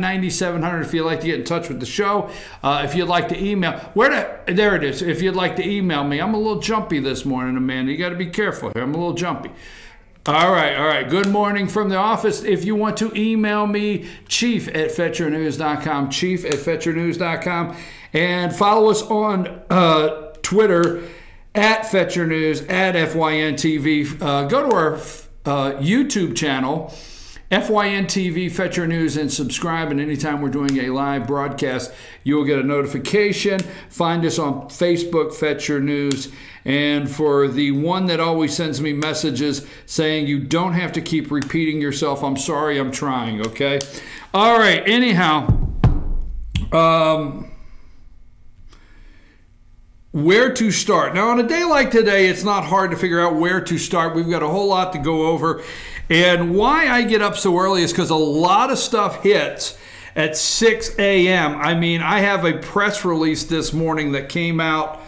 9700 if you'd like to get in touch with the show. If you'd like to email, there it is. If you'd like to email me, I'm a little jumpy this morning, Amanda. You got to be careful here. I'm a little jumpy. All right. Good morning from the office. If you want to email me, chief@fetchernews.com, chief@fetchernews.com, and follow us on Twitter @FetcherNews, @FYNTV. Go to our YouTube channel, FYNTV Fetcher News, and subscribe. And anytime we're doing a live broadcast, you will get a notification. Find us on Facebook, Fetcher News. And for the one that always sends me messages saying you don't have to keep repeating yourself, I'm sorry, I'm trying, okay? All right, anyhow, where to start? Now, on a day like today, it's not hard to figure out where to start. We've got a whole lot to go over. And why I get up so early is because a lot of stuff hits at 6 a.m. I mean, I have a press release this morning that came out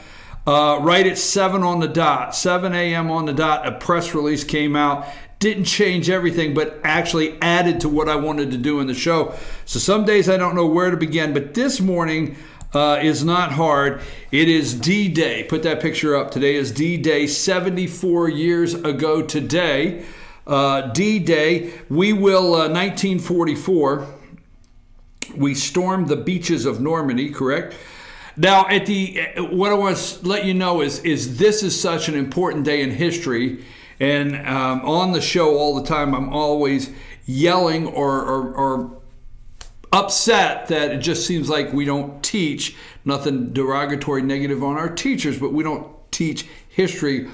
right at 7 on the dot. 7 a.m. on the dot, a press release came out. Didn't change everything, but actually added to what I wanted to do in the show. So some days I don't know where to begin, but this morning is not hard. It is D-Day. Put that picture up. Today is D-Day, 74 years ago today. D-Day, we will, 1944, we stormed the beaches of Normandy, correct? Now, what I want to let you know is this is such an important day in history, and on the show all the time, I'm always yelling or upset that it just seems like we don't teach, nothing derogatory, negative on our teachers, but we don't teach history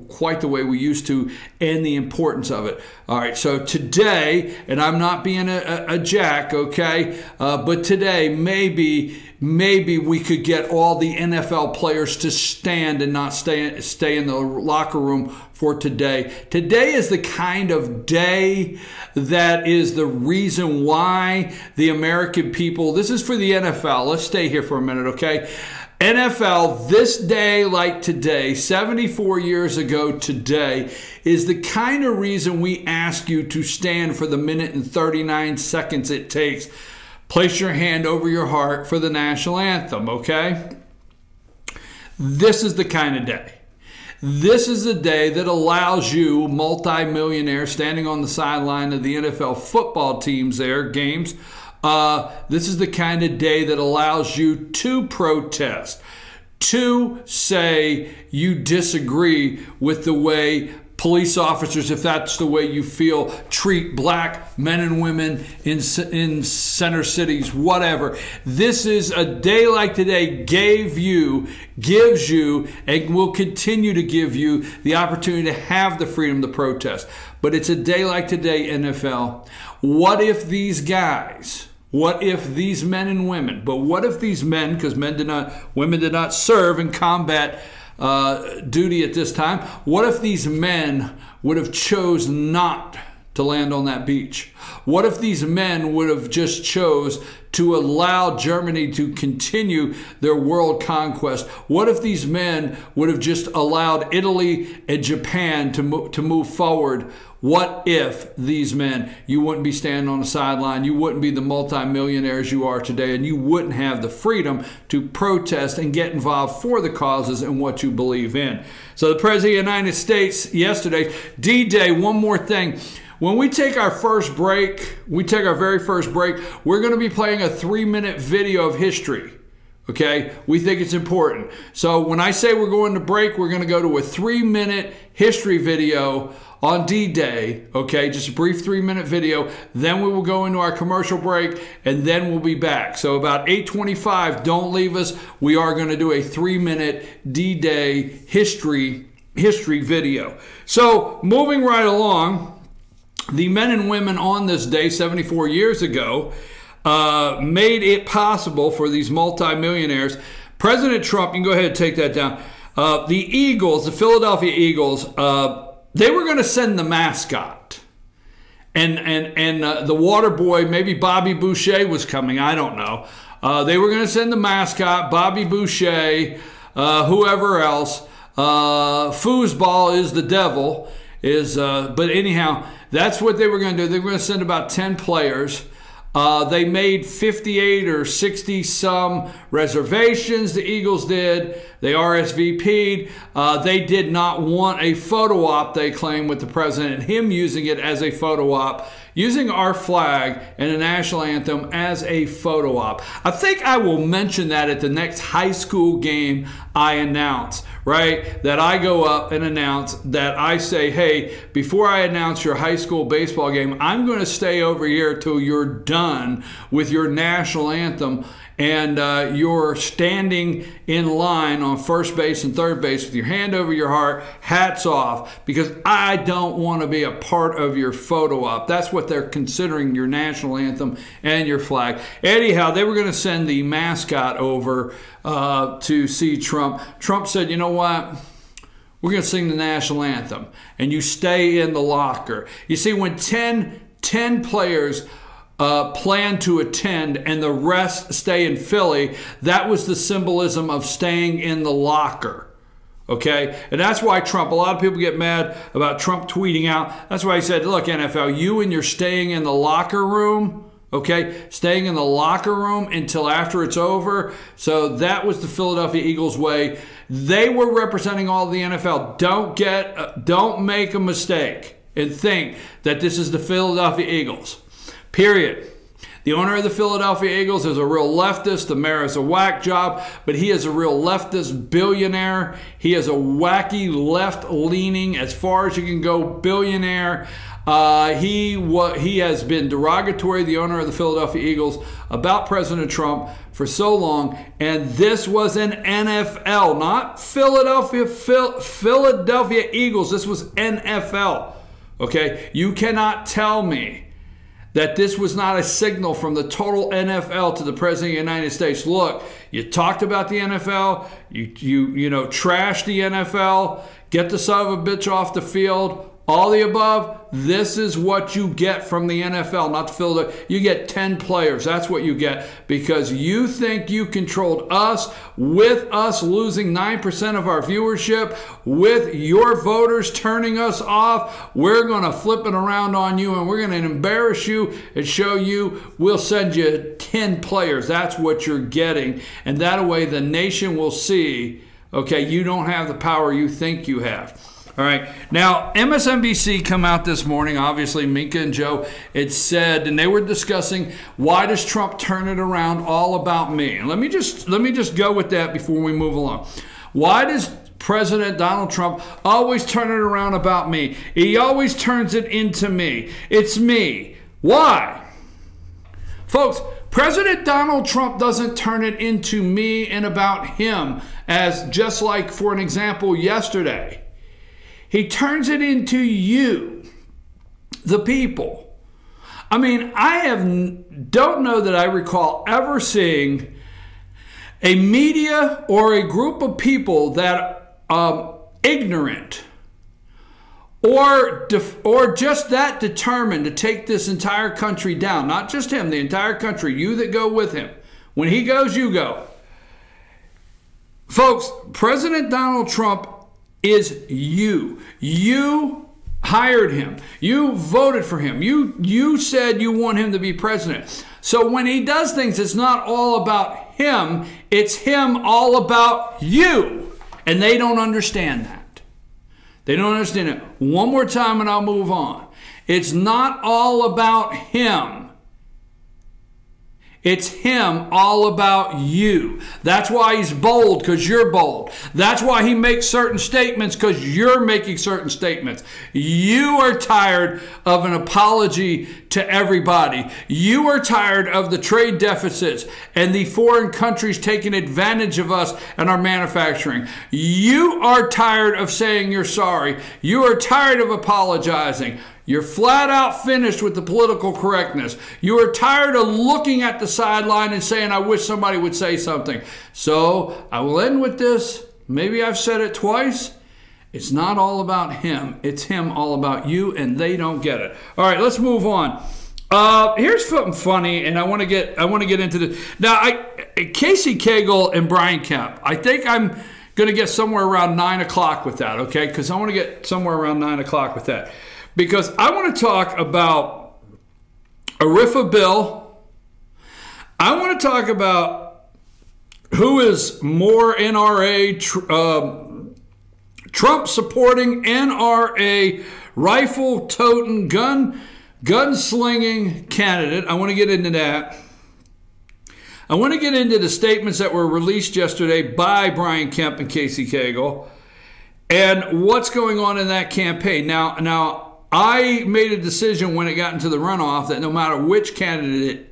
quite the way we used to, and the importance of it. All right, so today, and I'm not being a jack, okay, but today maybe we could get all the NFL players to stand and not stay in the locker room for today. Today is the kind of day that is the reason why the American people, this is for the NFL, let's stay here for a minute, okay? NFL, this day like today, 74 years ago today, is the kind of reason we ask you to stand for the minute and 39 seconds it takes. Place your hand over your heart for the national anthem, okay? This is the kind of day. This is a day that allows you, multi-millionaires standing on the sideline of the NFL football teams there, games, this is the kind of day that allows you to protest, to say you disagree with the way police officers, if that's the way you feel, treat black men and women in center cities, whatever. This is a day like today gives you, and will continue to give you the opportunity to have the freedom to protest. But it's a day like today, NFL. What if these guys, what if these men and women, but what if these men, because women did not serve in combat duty at this time, what if these men would have chose not to land on that beach? What if these men would have just chose to allow Germany to continue their world conquest? What if these men would have just allowed Italy and Japan to move forward? What if these men, you wouldn't be standing on the sideline, you wouldn't be the multimillionaires you are today, and you wouldn't have the freedom to protest and get involved for the causes and what you believe in. So the President of the United States yesterday, D-Day, one more thing. When we take our first break, our very first break, we're going to be playing a 3-minute video of history. Okay, we think it's important. So when I say we're going to break, we're going to go to a 3-minute history video on D-Day, okay, just a brief 3-minute video. Then we will go into our commercial break, and then we'll be back. So about 8:25, don't leave us. We are going to do a 3-minute D-Day history video. So moving right along, the men and women on this day, 74 years ago, made it possible for these multimillionaires. President Trump, you can go ahead and take that down. The Eagles, the Philadelphia Eagles, they were going to send the mascot. And the water boy, maybe Bobby Boucher was coming, I don't know. They were going to send the mascot, Bobby Boucher, whoever else. Foosball is the devil. But anyhow, that's what they were going to do. They were going to send about 10 players. They made 58 or 60 some reservations, the Eagles did. They RSVP'd. They did not want a photo op, they claim, with the president, him using it as a photo op, using our flag and the national anthem as a photo op. I think I will mention that at the next high school game I announce, right? That I go up and announce that I say, hey, before I announce your high school baseball game, I'm going to stay over here till you're done with your national anthem and you're standing in line on first base and third base with your hand over your heart, hats off, because I don't want to be a part of your photo op. That's what they're considering your national anthem and your flag. Anyhow, they were going to send the mascot over to see Trump. Trump said, you know what? We're going to sing the national anthem, and you stay in the locker. You see, when 10 players plan to attend and the rest stay in Philly, that was the symbolism of staying in the locker. Okay? And that's why Trump, a lot of people get mad about Trump tweeting out. That's why he said, look, NFL, you and you're staying in the locker room, okay? Staying in the locker room until after it's over. So that was the Philadelphia Eagles way. They were representing all of the NFL. Don't make a mistake and think that this is the Philadelphia Eagles. Period. The owner of the Philadelphia Eagles is a real leftist. The mayor is a whack job, but he is a real leftist billionaire. He is a wacky left-leaning, as far as you can go, billionaire. He has been derogatory, the owner of the Philadelphia Eagles, about President Trump for so long, and this was an NFL, not Philadelphia Eagles. This was NFL. Okay, you cannot tell me that this was not a signal from the total NFL to the President of the United States. Look, you talked about the NFL, you know, trashed the NFL, get the son of a bitch off the field, all the above. This is what you get from the NFL, not the Philadelphia. You get 10 players. That's what you get, because you think you controlled us, with us losing 9% of our viewership, with your voters turning us off. We're going to flip it around on you, and we're going to embarrass you and show you we'll send you 10 players. That's what you're getting. And that way the nation will see, okay, you don't have the power you think you have. All right. Now, MSNBC come out this morning, obviously, Minka and Joe, it said, and they were discussing, why does Trump turn it around all about me? And let me just go with that before we move along. Why does President Donald Trump always turn it around about me? He always turns it into me. It's me. Why? Folks, President Donald Trump doesn't turn it into me and about him, as just like, for an example, yesterday. He turns it into you, the people. I mean, don't know that I recall ever seeing a media or a group of people that ignorant or just that determined to take this entire country down. Not just him, the entire country, you that go with him. When he goes, you go. Folks, President Donald Trump is you. You hired him. You voted for him. You said you want him to be president. So when he does things, it's not all about him. It's him all about you. And they don't understand that. They don't understand it. One more time and I'll move on. It's not all about him. It's him all about you. That's why he's bold, because you're bold. That's why he makes certain statements, because you're making certain statements. You are tired of an apology to everybody. You are tired of the trade deficits and the foreign countries taking advantage of us and our manufacturing. You are tired of saying you're sorry. You are tired of apologizing. You're flat out finished with the political correctness. You are tired of looking at the sideline and saying, I wish somebody would say something. So I will end with this. Maybe I've said it twice. It's not all about him. It's him all about you, and they don't get it. All right, let's move on. Here's something funny, and I want to get into this. Now, Casey Cagle and Brian Kemp, I think I'm going to get somewhere around 9 o'clock with that, okay? Because I want to get somewhere around 9 o'clock with that. Because I want to talk about a RIFA bill, to talk about who is more NRA, Trump-supporting NRA rifle-toting, gun-slinging candidate. I want to get into that. I want to get into the statements that were released yesterday by Brian Kemp and Casey Cagle and what's going on in that campaign. Now, I made a decision when it got into the runoff that no matter which candidate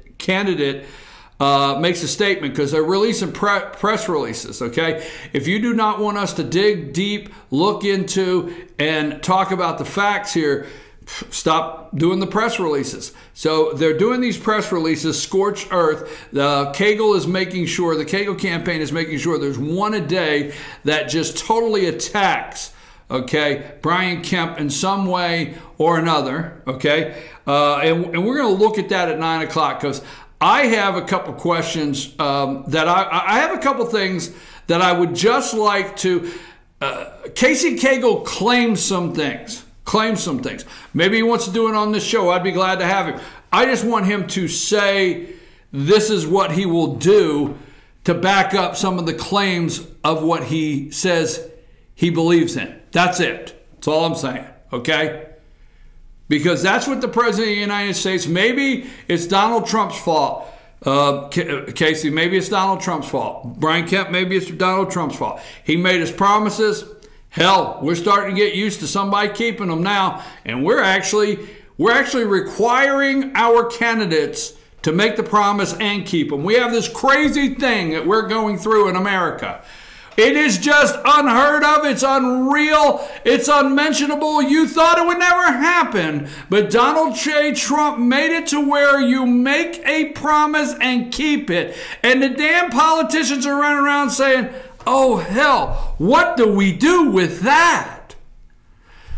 makes a statement, because they're releasing press releases, okay? If you do not want us to dig deep, look into, and talk about the facts here, stop doing the press releases. So they're doing these press releases, scorched earth. The Cagle is making sure, the Cagle campaign is making sure there's one a day that just totally attacks, okay, Brian Kemp in some way or another, okay? And we're going to look at that at 9 o'clock, because I have a couple questions that I have a couple things that I would just like to. Casey Cagle claims some things. Maybe he wants to do it on this show. I'd be glad to have him. I just want him to say this is what he will do to back up some of the claims of what he says he believes in. That's it. That's all I'm saying. Okay? Because that's what the President of the United States, maybe it's Donald Trump's fault. Casey, maybe it's Donald Trump's fault. Brian Kemp, maybe it's Donald Trump's fault. He made his promises. Hell, we're starting to get used to somebody keeping them now, and we're actually requiring our candidates to make the promise and keep them. We have this crazy thing that we're going through in America. It is just unheard of. It's unreal. It's unmentionable. You thought it would never happen, but Donald J. Trump made it to where you make a promise and keep it, and the damn politicians are running around saying, oh, hell, what do we do with that?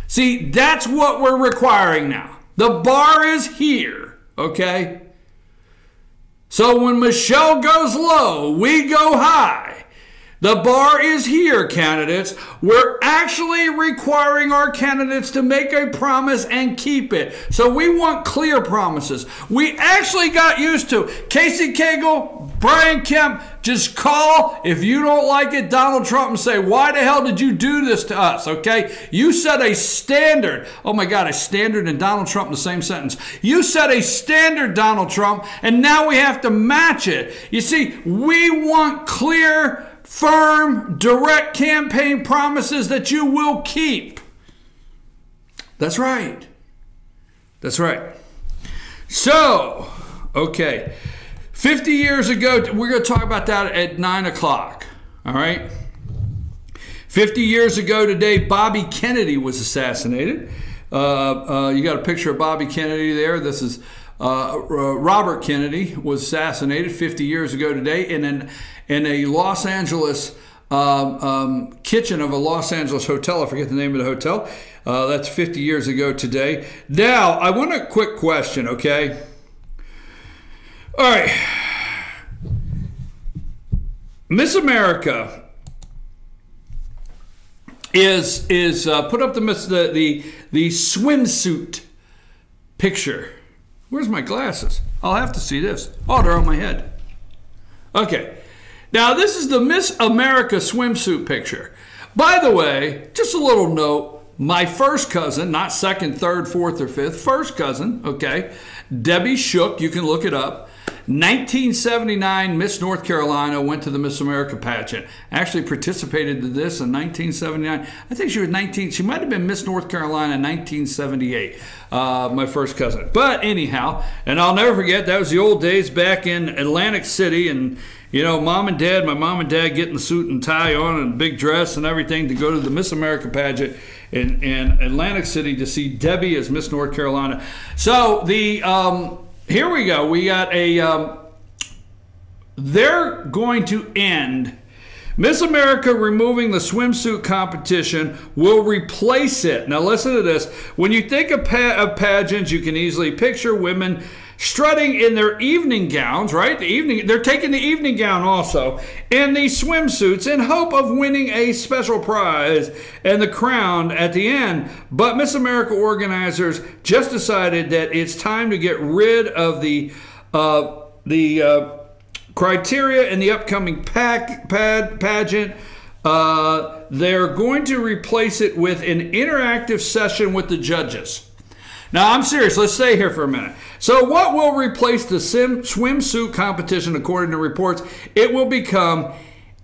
See, that's what we're requiring now. The bar is here, okay? So when Michelle goes low, we go high. The bar is here, candidates. We're actually requiring our candidates to make a promise and keep it. So we want clear promises. We actually got used to Casey Cagle, Brian Kemp, just call, if you don't like it, Donald Trump, and say, why the hell did you do this to us, okay? You set a standard. Oh, my God, a standard and Donald Trump in the same sentence. You set a standard, Donald Trump, and now we have to match it. You see, we want clear, firm, direct campaign promises that you will keep. That's right. That's right. So, okay. 50 years ago, we're going to talk about that at 9 o'clock. All right? 50 years ago today, Bobby Kennedy was assassinated. You got a picture of Bobby Kennedy there. This is Robert Kennedy was assassinated 50 years ago today in a Los Angeles kitchen of a Los Angeles hotel. I forget the name of the hotel. That's 50 years ago today. Now, I want a quick question, okay? All right. Miss America is put up the swimsuit picture. Where's my glasses? I'll have to see this. Oh, they're on my head. Okay. Now, this is the Miss America swimsuit picture. By the way, just a little note, my first cousin, not second, third, fourth, or fifth, first cousin, okay, Debbie Shook, you can look it up, 1979 Miss North Carolina, went to the Miss America pageant. Actually participated in this in 1979. I think she was 19. She might have been Miss North Carolina in 1978. My first cousin. But anyhow, and I'll never forget, that was the old days back in Atlantic City, and you know, my mom and dad getting the suit and tie on and big dress and everything to go to the Miss America pageant in Atlantic City to see Debbie as Miss North Carolina. So the here we go. We got a, they're going to end. Miss America removing the swimsuit competition will replace it. Now listen to this. When you think of pageants, you can easily picture women strutting in their evening gowns, right? They're taking the evening gown also, and these swimsuits in hope of winning a special prize and the crown at the end. But Miss America organizers just decided that it's time to get rid of the criteria in the upcoming pageant. They're going to replace it with an interactive session with the judges. Now, I'm serious. Let's stay here for a minute. So what will replace the swimsuit competition, according to reports? It will become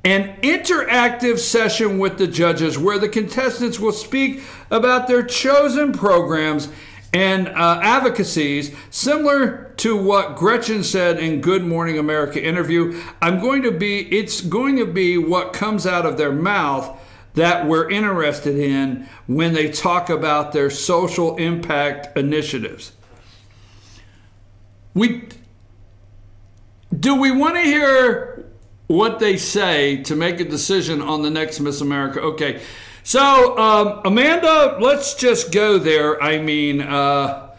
an interactive session with the judges where the contestants will speak about their chosen programs and advocacies, similar to what Gretchen said in Good Morning America interview. It's going to be what comes out of their mouth that we're interested in when they talk about their social impact initiatives. Do we want to hear what they say to make a decision on the next Miss America? Okay, so Amanda, let's just go there. I mean, no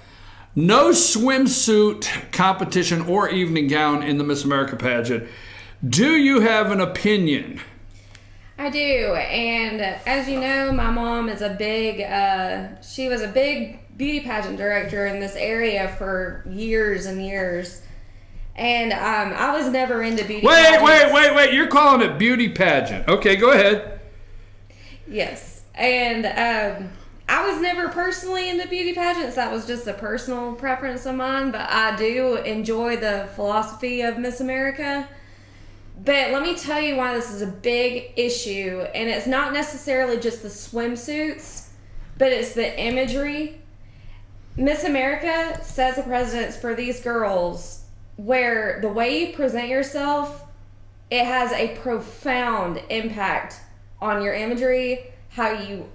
swimsuit competition or evening gown in the Miss America pageant. Do you have an opinion? I do, and as you know, my mom is she was a big beauty pageant director in this area for years and years. And I was never into beauty pageants. Wait. You're calling it beauty pageant. Okay, go ahead. Yes. And I was never personally into beauty pageants. That was just a personal preference of mine. But I do enjoy the philosophy of Miss America. But let me tell you why this is a big issue. And it's not necessarily just the swimsuits, but it's the imagery. Miss America sets the precedence for these girls where the way you present yourself, it has a profound impact on your imagery, how you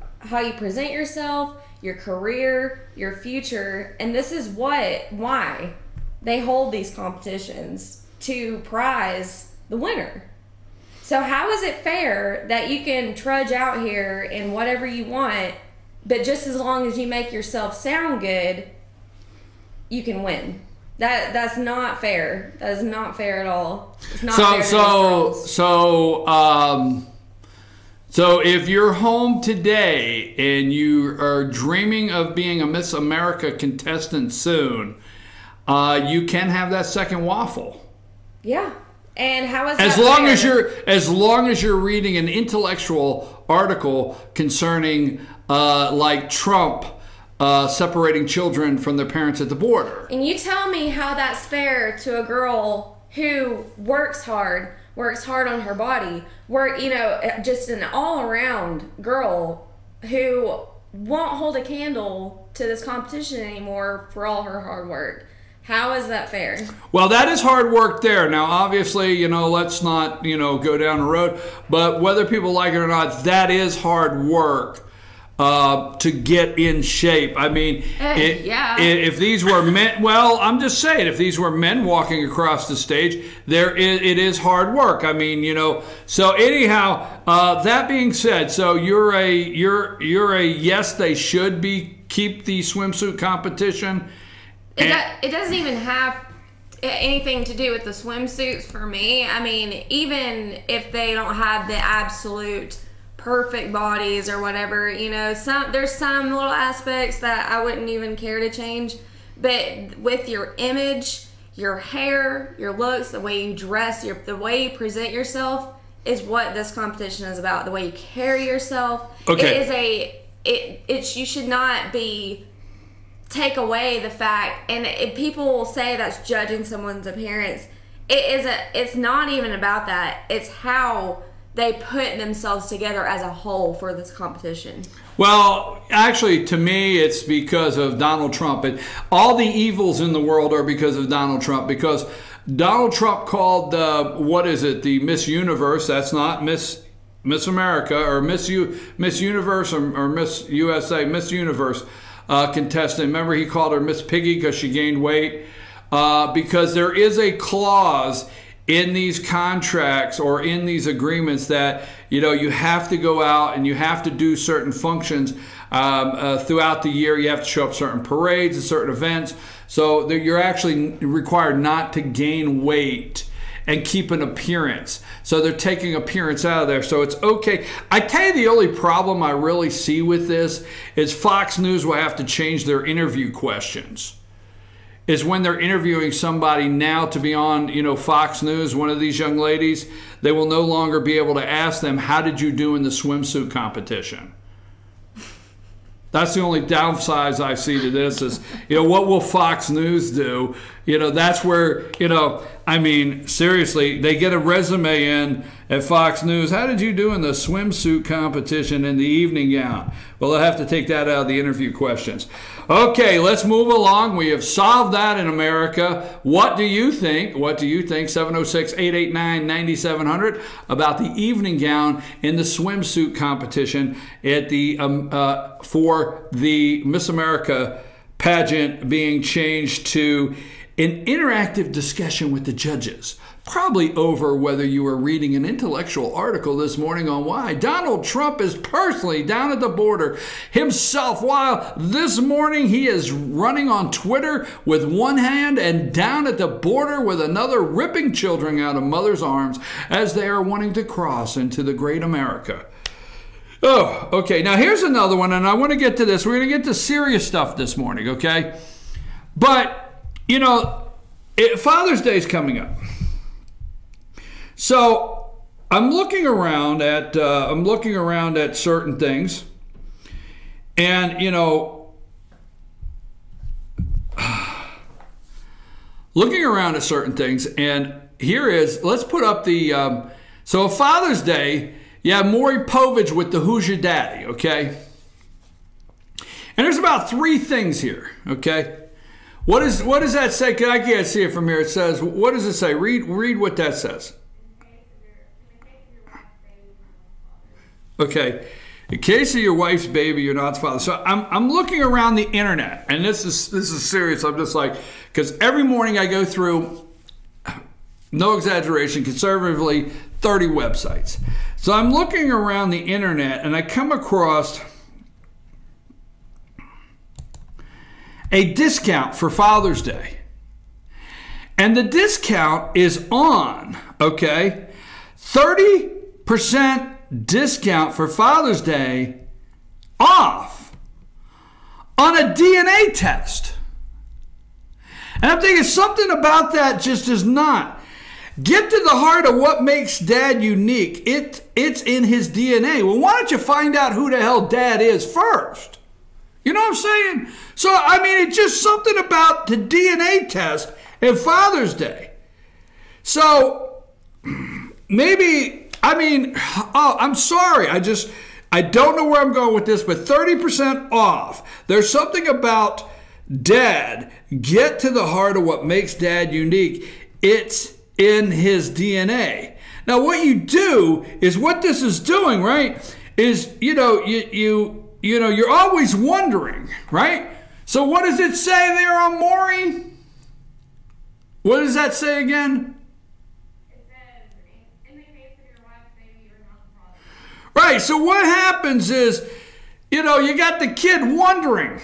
present yourself, your career, your future. And this is why they hold these competitions, to prize the winner. So how is it fair that you can trudge out here in whatever you want, but just as long as you make yourself sound good, you can win? That's not fair. That is not fair at all. It's not fair to these girls. So if you're home today and you are dreaming of being a Miss America contestant soon, you can have that second waffle. Yeah. And how is that as long as you're reading an intellectual article concerning like Trump separating children from their parents at the border. And you tell me how that's fair to a girl who works hard on her body, just an all-around girl who won't hold a candle to this competition anymore for all her hard work. How is that fair? Well, that is hard work there. Now, obviously, let's not, go down the road. But whether people like it or not, that is hard work to get in shape. I mean, if these were men, well, I'm just saying, if these were men walking across the stage, it is hard work. I mean, So anyhow, that being said, so you're a yes, they should keep the swimsuit competition. It doesn't even have anything to do with the swimsuits for me. I mean, even if they don't have the absolute perfect bodies or whatever, there's some little aspects that I wouldn't even care to change. But with your image, your hair, your looks, the way you dress, the way you present yourself is what this competition is about. The way you carry yourself. Okay. You should not take away the fact, and people say that's judging someone's appearance. It's not even about that. It's how they put themselves together as a whole for this competition. Well, actually, to me, it's because of Donald Trump. All the evils in the world are because of Donald Trump, because Donald Trump called the Miss Universe, that's not Miss America, or Miss Universe or Miss USA, Miss Universe contestant. Remember, he called her Miss Piggy because she gained weight. Because there is a clause in these contracts or in these agreements that you have to go out and you have to do certain functions throughout the year. You have to show up certain parades and certain events. So you're actually required not to gain weight and keep an appearance. So they're taking appearance out of there. So it's okay. I tell you, the only problem I really see with this is Fox News will have to change their interview questions. is when they're interviewing somebody now to be on, Fox News, one of these young ladies, they will no longer be able to ask them, how did you do in the swimsuit competition? That's the only downside I see to this is, what will Fox News do? That's where, seriously, they get a resume in at Fox News. How did you do in the swimsuit competition in the evening gown? Well, they'll have to take that out of the interview questions. Okay, let's move along. We have solved that in America. What do you think? 706-889-9700 about the evening gown in the swimsuit competition at the for the Miss America pageant being changed to an interactive discussion with the judges. Probably over whether you were reading an intellectual article this morning on why Donald Trump is personally down at the border himself, while this morning he is running on Twitter with one hand and down at the border with another, ripping children out of mothers' arms as they are wanting to cross into the great America. Oh, okay. Now here's another one, and I want to get to this. We're going to get to serious stuff this morning, okay? But, Father's Day is coming up. So I'm looking around at certain things, and looking around at certain things, and here is, let's put up the so Father's Day. You have Maury Povich with the Who's Your Daddy, okay? And there's about 3 things here, okay? What does that say? I can't see it from here. It says, what does it say? Read what that says. Okay, in case of your wife's baby, you're not the father. So I'm looking around the internet, and this is serious. I'm just like, because every morning I go through, no exaggeration, conservatively 30 websites. So I'm looking around the internet, and I come across a discount for Father's Day, and the discount is on, okay, 30% discount for Father's Day off on a DNA test. And I'm thinking something about that just does not get to the heart of what makes Dad unique. It's in his DNA. Well, why don't you find out who the hell Dad is first? You know what I'm saying? So, it's just something about the DNA test and Father's Day. So, maybe... I'm sorry. I don't know where I'm going with this, but 30% off. There's something about Dad. Get to the heart of what makes Dad unique. It's in his DNA. Now, what you do is what this is doing, right? Is you're always wondering, right? So, what does it say there on Maury? What does that say again? Right, so what happens is, you got the kid wondering.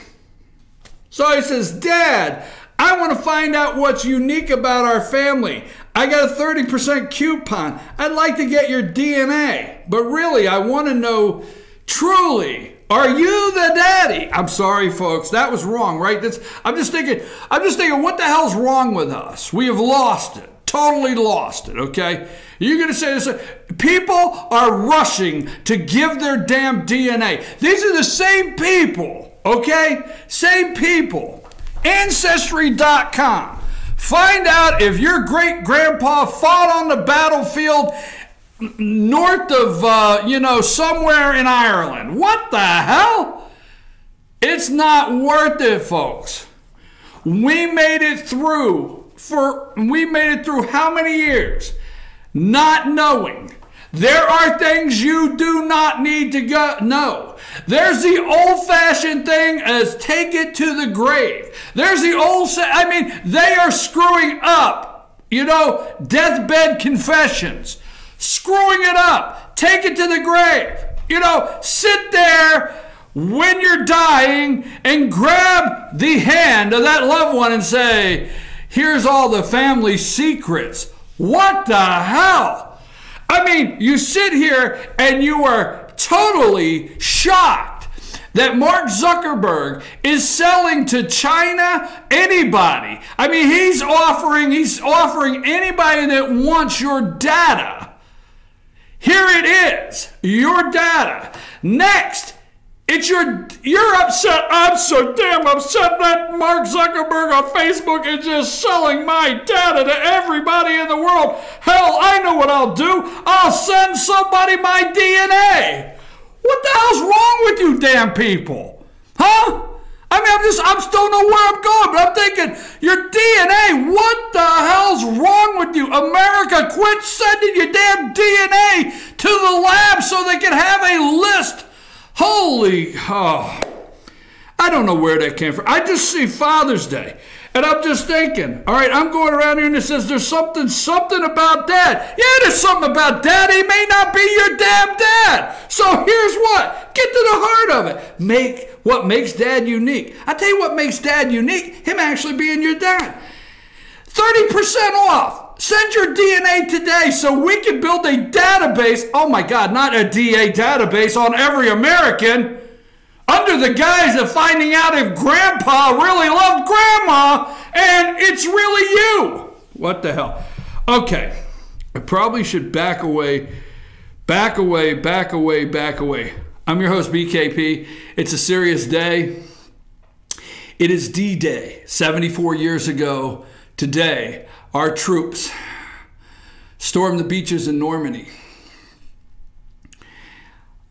So he says, Dad, I want to find out what's unique about our family. I got a 30% coupon. I'd like to get your DNA. But really, I want to know truly, are you the daddy? I'm sorry, folks. That was wrong, right? I'm just thinking, what the hell's wrong with us? We have lost it. Totally lost it, okay? You're going to say this. People are rushing to give their damn DNA. These are the same people, okay? Same people. Ancestry.com. Find out if your great-grandpa fought on the battlefield north of, somewhere in Ireland. What the hell? It's not worth it, folks. We made it through how many years? Not knowing. There are things you do not need to know. There's the old-fashioned thing as take it to the grave. There's the they are screwing up. Deathbed confessions. Screwing it up. Take it to the grave. Sit there when you're dying and grab the hand of that loved one and say, here's all the family secrets. What the hell? You sit here and you are totally shocked that Mark Zuckerberg is selling to China anybody. I mean, he's offering anybody that wants your data. Here it is, your data. Next, you're upset. I'm so damn upset that Mark Zuckerberg on Facebook is just selling my data to everybody in the world. Hell, I know what I'll do. I'll send somebody my DNA. What the hell's wrong with you damn people? Huh? I mean, I still don't know where I'm going, but I'm thinking, your DNA, what the hell's wrong with you? America, quit sending your damn DNA to the lab so they can have a list. Holy, I don't know where that came from. I just see Father's Day. And I'm just thinking, all right, I'm going around here and it says there's something about Dad. Yeah, there's something about Dad. He may not be your damn dad. So here's what. Get to the heart of it. What makes Dad unique. I tell you what makes Dad unique. Him actually being your dad. 30% off. Send your DNA today so we can build a database. Oh my God, not a DA database on every American. Under the guise of finding out if Grandpa really loved Grandma, and it's really you. What the hell? Okay, I probably should back away. I'm your host, BKP. It's a serious day. It is D-Day. 74 years ago today, our troops stormed the beaches in Normandy.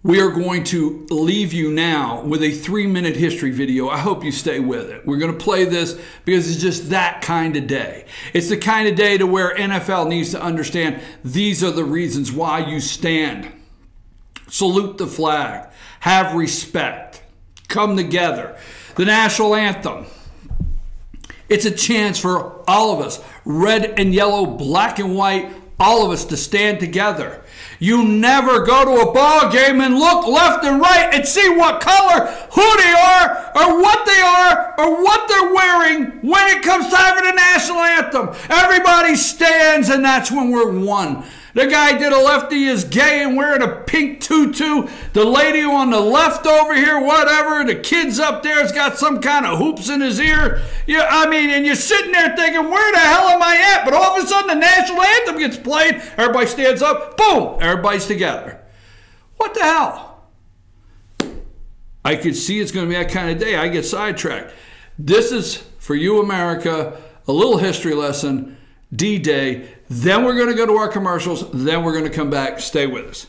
We are going to leave you now with a 3-minute history video. I hope you stay with it. We're going to play this because it's just that kind of day. It's the kind of day to where NFL needs to understand these are the reasons why you stand. Salute the flag. Have respect. Come together. The national anthem. It's a chance for all of us, red and yellow, black and white, all of us to stand together. You never go to a ball game and look left and right and see what color, who they are, or what they're wearing when it comes time for the national anthem. Everybody stands, and that's when we're one. The guy to the lefty is gay and wearing a pink tutu. The lady on the left over here, whatever. The kid's up there has got some kind of hoops in his ear. Yeah, I mean, and you're sitting there thinking, where the hell am I at? But all of a sudden the national anthem gets played. Everybody stands up. Boom. Everybody's together. What the hell? I could see it's going to be that kind of day. I get sidetracked. This is, for you, America, a little history lesson. D-Day. Then we're going to go to our commercials. Then we're going to come back. Stay with us.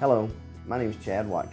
Hello, my name is Chad Watkins.